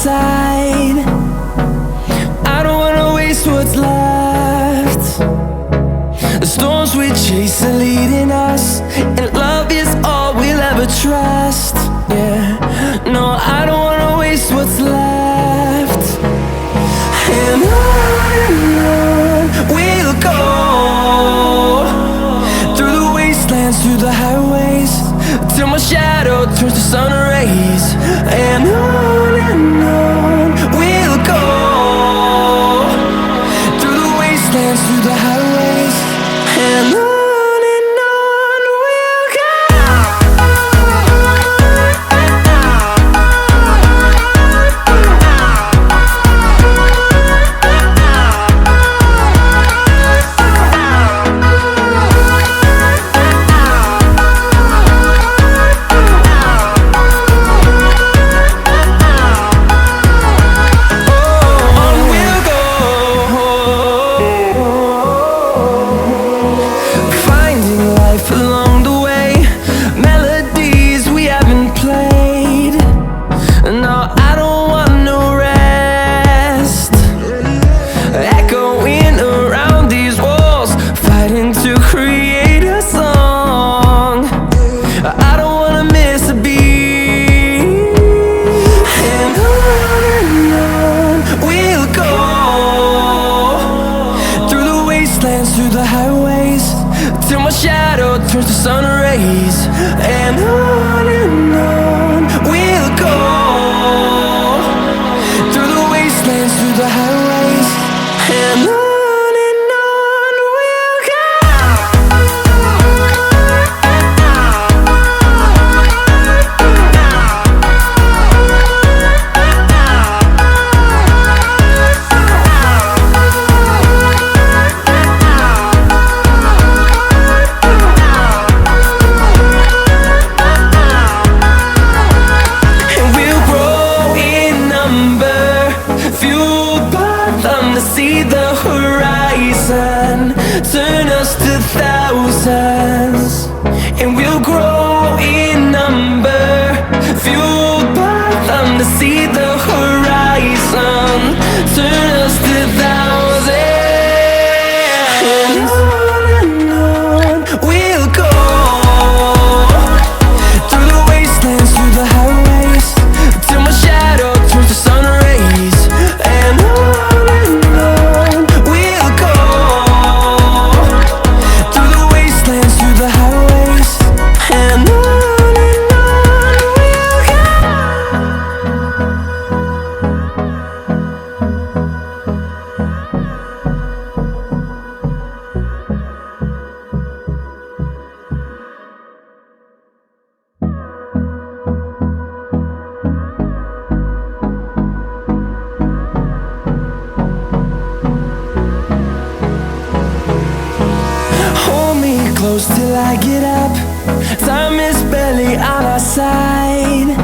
side. I don't wanna waste what's left. The storms we chase are leading us, and love is all we'll ever trust. Yeah, no, I don't wanna waste what's left. And on we'll go, through the wastelands, through the highways, till my shadow turns to sun rays. And on we'll go, through the wastelands, through the highways, and on. Through the highways, till my shadow turns to sun rays. And on we'll go, through the wastelands, through the highways, and on. See the horizon turn us to thousands, and we'll grow in number, fueled by them to see the horizon turn us to thousands. And on we'll go, through the wastelands, through the highways, till my shadow turns to sun rays. And on close till I get up. Time is barely on our side.